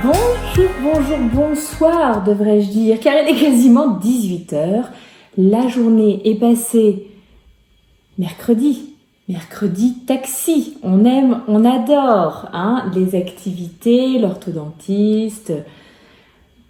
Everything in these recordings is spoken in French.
Bonjour, bonjour, bonsoir devrais-je dire, car il est quasiment 18 h. La journée est passée mercredi taxi. On aime, on adore les activités, l'orthodontiste,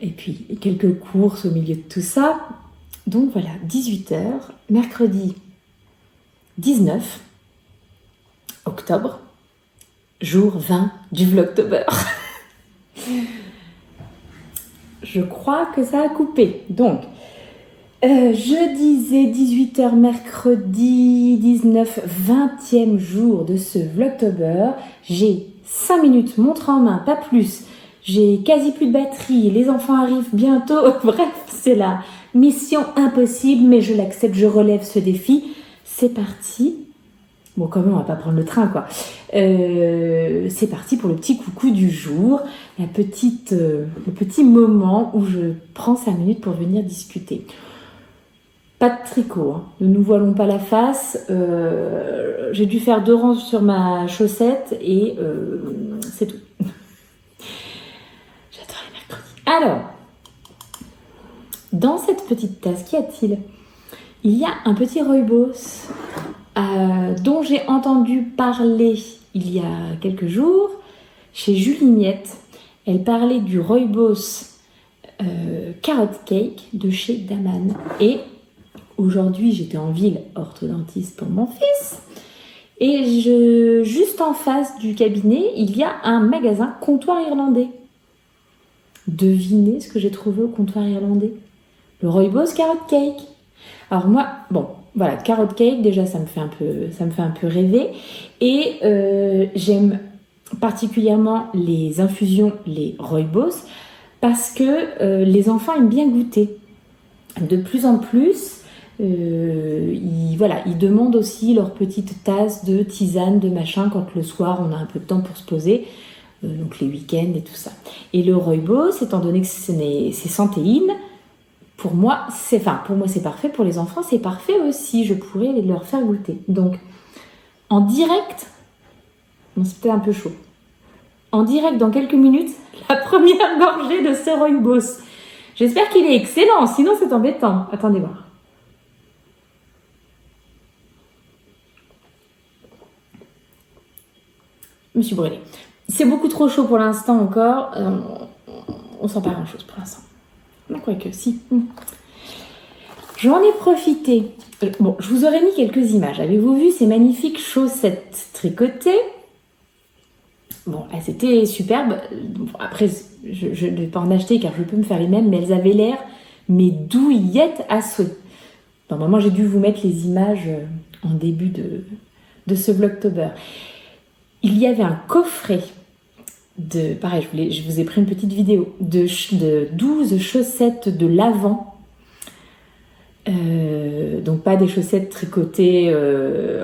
et puis quelques courses au milieu de tout ça. Donc voilà, 18 h, mercredi 19 octobre, jour 20 du Vlogtober. Je crois que ça a coupé. Donc, je disais 18 h mercredi 19, 20e jour de ce Vlogtober. J'ai 5 minutes, montre en main, pas plus. J'ai quasi plus de batterie, les enfants arrivent bientôt. Bref, c'est la mission impossible, mais je l'accepte, je relève ce défi. C'est parti. Bon, quand même, on va pas prendre le train, quoi. C'est parti pour le petit coucou du jour, le petit moment où je prends 5 minutes pour venir discuter. Pas de tricot, ne nous voilons pas la face. J'ai dû faire 2 rangs sur ma chaussette et c'est tout. J'adore les mercredis. Alors, dans cette petite tasse, qu'y a-t-il ? Il y a un petit rooibos dont j'ai entendu parler il y a quelques jours chez Julie Miette. Elle parlait du rooibos carrot cake de chez Daman. Et aujourd'hui, j'étais en ville orthodontiste pour mon fils. Et juste en face du cabinet, il y a un magasin comptoir irlandais. Devinez ce que j'ai trouvé au comptoir irlandais. Le rooibos carrot cake. Alors moi, bon, voilà, carrot cake, déjà ça me fait un peu rêver. Et j'aime particulièrement les infusions, les rooibos, parce que les enfants aiment bien goûter. De plus en plus, ils demandent aussi leur petite tasse de tisane, de machin, quand le soir on a un peu de temps pour se poser, donc les week-ends et tout ça. Et le rooibos, étant donné que c'est santéine, pour moi c'est parfait, pour les enfants c'est parfait aussi, je pourrais leur faire goûter. Donc en direct, bon, c'est peut-être un peu chaud, en direct dans quelques minutes, la première gorgée de ce rooibos. J'espère qu'il est excellent, sinon c'est embêtant. Attendez voir. Je me suis brûlée. C'est beaucoup trop chaud pour l'instant encore, on sent pas grand chose pour l'instant. Mais quoique, si. J'en ai profité. Bon, je vous aurais mis quelques images. Avez-vous vu ces magnifiques chaussettes tricotées ? Bon, elles étaient superbes. Après, je ne vais pas en acheter car je peux me faire les mêmes, mais elles avaient l'air douillettes à souhait. Normalement, j'ai dû vous mettre les images en début de ce Vlogtober. Il y avait un coffret pareil, je vous ai pris une petite vidéo de 12 chaussettes de l'Avent. Donc pas des chaussettes tricotées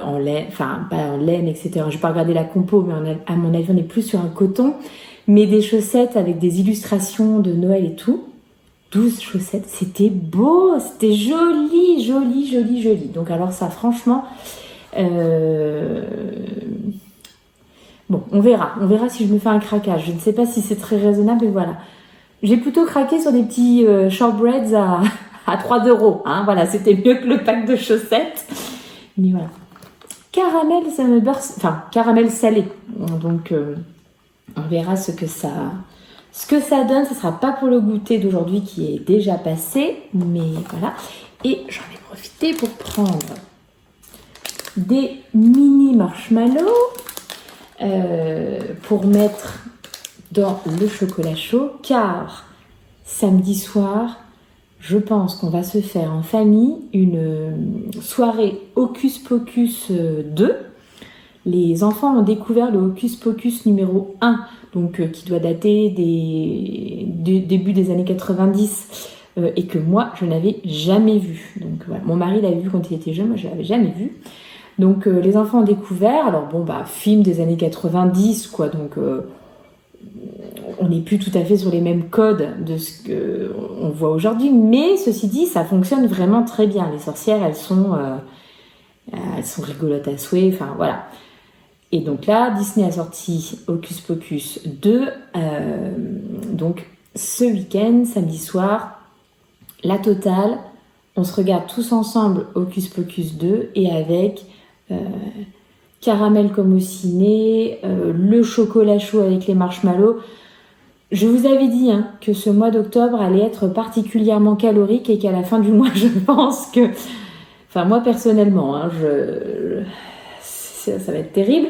en laine, enfin pas en laine, etc. Je vais pas regarder la compo, mais à mon avis on est plus sur un coton, mais des chaussettes avec des illustrations de Noël et tout. 12 chaussettes, c'était beau, c'était joli. Donc alors ça, franchement, bon, on verra si je me fais un craquage. Je ne sais pas si c'est très raisonnable, mais voilà. J'ai plutôt craqué sur des petits shortbreads à 3 €. Voilà, c'était mieux que le pack de chaussettes. Mais voilà. Caramel salé. Donc, on verra ce que ça donne. Ce ne sera pas pour le goûter d'aujourd'hui qui est déjà passé. Mais voilà. Et j'en ai profité pour prendre des mini marshmallows. Pour mettre dans le chocolat chaud, car samedi soir, je pense qu'on va se faire en famille une soirée Hocus Pocus 2. Les enfants ont découvert le Hocus Pocus numéro 1, donc qui doit dater des début des années 90, et que moi, je n'avais jamais vu. Donc voilà, mon mari l'avait vu quand il était jeune, moi je ne l'avais jamais vu. Donc les enfants ont découvert, alors bon film des années 90 quoi, donc on n'est plus tout à fait sur les mêmes codes de ce qu'on voit aujourd'hui, mais ceci dit ça fonctionne vraiment très bien. Les sorcières elles sont rigolotes à souhait, enfin voilà. Et donc là, Disney a sorti Hocus Pocus 2. Donc ce week-end, samedi soir, la totale. On se regarde tous ensemble Hocus Pocus 2 et avec caramel comme au ciné, le chocolat chaud avec les marshmallows. Je vous avais dit que ce mois d'octobre allait être particulièrement calorique et qu'à la fin du mois, je pense que... Enfin, moi personnellement, ça va être terrible.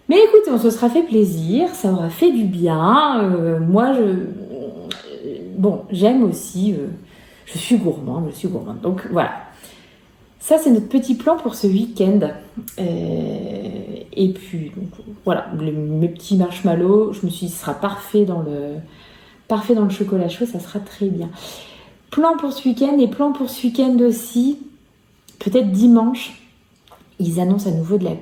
Mais écoutez, on se sera fait plaisir, ça aura fait du bien. Moi, j'aime aussi... je suis gourmande. Donc voilà. Ça, c'est notre petit plan pour ce week-end. Et puis, donc, voilà, mes petits marshmallows, je me suis dit, ce sera parfait dans le chocolat chaud, ça sera très bien. Plan pour ce week-end, et plan pour ce week-end aussi, peut-être dimanche, ils annoncent à nouveau de la...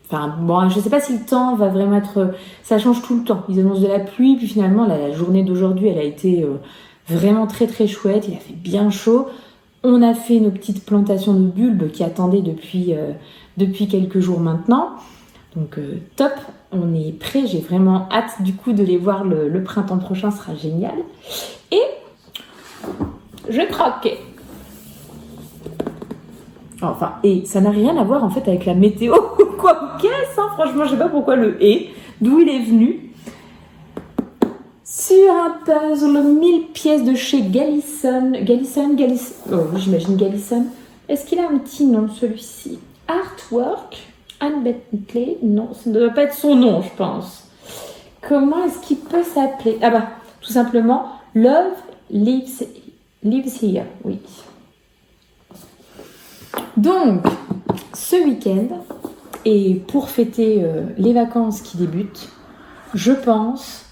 Enfin, bon, je ne sais pas si le temps va vraiment être... Ça change tout le temps. Ils annoncent de la pluie, puis finalement, la journée d'aujourd'hui, elle a été vraiment très très chouette, il a fait bien chaud. On a fait nos petites plantations de bulbes qui attendaient depuis quelques jours maintenant. Donc top, on est prêt. J'ai vraiment hâte du coup de les voir le printemps prochain, ce sera génial. Et je croque. Enfin, et ça n'a rien à voir en fait avec la météo ou quoi qu'est-ce, franchement, je sais pas pourquoi le « et », d'où il est venu. Sur un puzzle 1000 pièces de chez Gallison. Oh, j'imagine Gallison. Est-ce qu'il a un petit nom, celui-ci? Artwork Anne Bentley? Non, ça ne doit pas être son nom, je pense. Comment est-ce qu'il peut s'appeler? Ah bah, tout simplement, Love Lives Here, oui. Donc, ce week-end, et pour fêter les vacances qui débutent, je pense...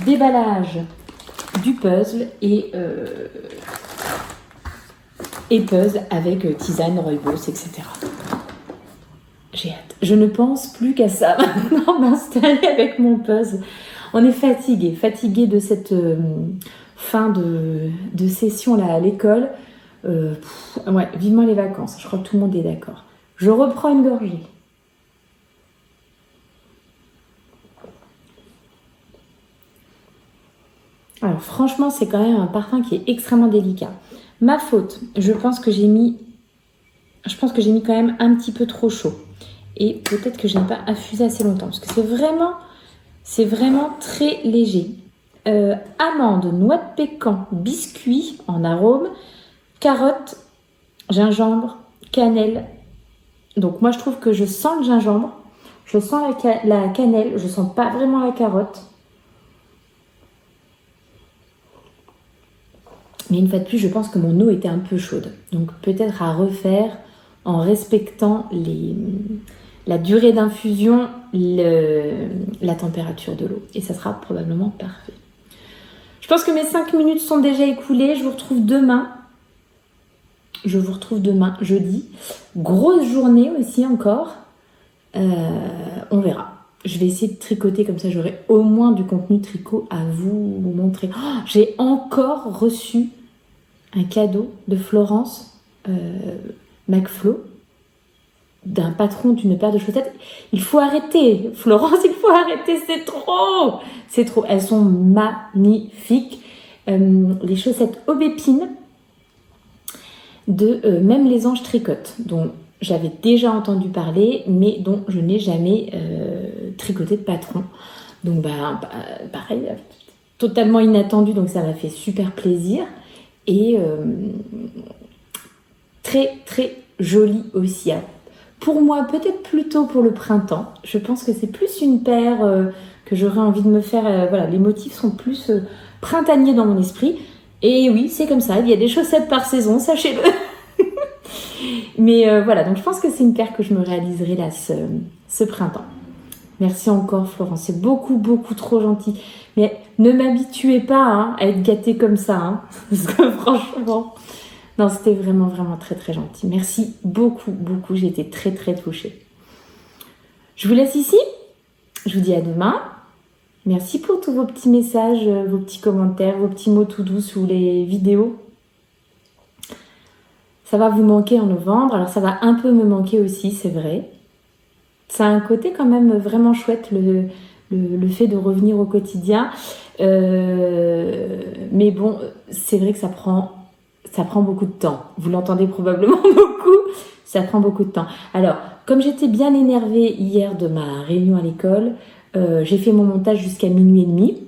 déballage du puzzle et puzzle avec tisane, rooibos, etc. J'ai hâte. Je ne pense plus qu'à ça maintenant, m'installer avec mon puzzle. On est fatigué de cette fin de session là à l'école. Ouais, vivement les vacances. Je crois que tout le monde est d'accord. Je reprends une gorgée. Alors franchement, c'est quand même un parfum qui est extrêmement délicat. Ma faute, je pense que j'ai mis quand même un petit peu trop chaud. Et peut-être que je n'ai pas infusé assez longtemps. Parce que c'est vraiment très léger. Amande, noix de pécan, biscuit en arôme, carotte, gingembre, cannelle. Donc moi je trouve que je sens le gingembre, je sens la cannelle, je sens pas vraiment la carotte. Mais une fois de plus, je pense que mon eau était un peu chaude. Donc peut-être à refaire en respectant la durée d'infusion, la température de l'eau. Et ça sera probablement parfait. Je pense que mes 5 minutes sont déjà écoulées. Je vous retrouve demain, jeudi. Grosse journée aussi encore. On verra. Je vais essayer de tricoter, comme ça j'aurai au moins du contenu tricot à vous montrer. Oh, j'ai encore reçu un cadeau de Florence McFlo, d'un patron d'une paire de chaussettes. Il faut arrêter, Florence, il faut arrêter, c'est trop. Elles sont magnifiques. Les chaussettes aubépines de Même les anges tricotent, dont j'avais déjà entendu parler, mais dont je n'ai jamais tricoté de patron. Donc pareil, totalement inattendu, donc ça m'a fait super plaisir. Et très très joli aussi. Pour moi, peut-être plutôt pour le printemps. Je pense que c'est plus une paire que j'aurais envie de me faire. Voilà, les motifs sont plus printaniers dans mon esprit. Et oui, c'est comme ça. Il y a des chaussettes par saison, sachez-le. Mais voilà, donc je pense que c'est une paire que je me réaliserai là ce printemps. Merci encore Florence, c'est beaucoup trop gentil. Mais ne m'habituez pas à être gâtée comme ça, parce que franchement, non, c'était vraiment très très gentil. Merci beaucoup, j'ai été très touchée. Je vous laisse ici, je vous dis à demain. Merci pour tous vos petits messages, vos petits commentaires, vos petits mots tout doux sous les vidéos. Ça va vous manquer en novembre, alors ça va un peu me manquer aussi, c'est vrai. Ça a un côté quand même vraiment chouette, le fait de revenir au quotidien. Mais bon, c'est vrai que ça prend beaucoup de temps. Vous l'entendez probablement beaucoup, ça prend beaucoup de temps. Alors, comme j'étais bien énervée hier de ma réunion à l'école, j'ai fait mon montage jusqu'à minuit et demi.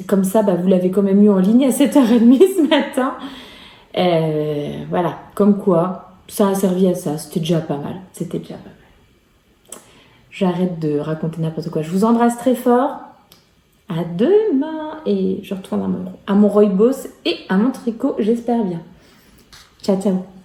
Comme ça, vous l'avez quand même eu en ligne à 7h30 ce matin. Voilà, comme quoi, ça a servi à ça. C'était déjà pas mal. J'arrête de raconter n'importe quoi. Je vous embrasse très fort. À demain. Et je retourne à mon rooibos et à mon tricot, j'espère bien. Ciao, ciao.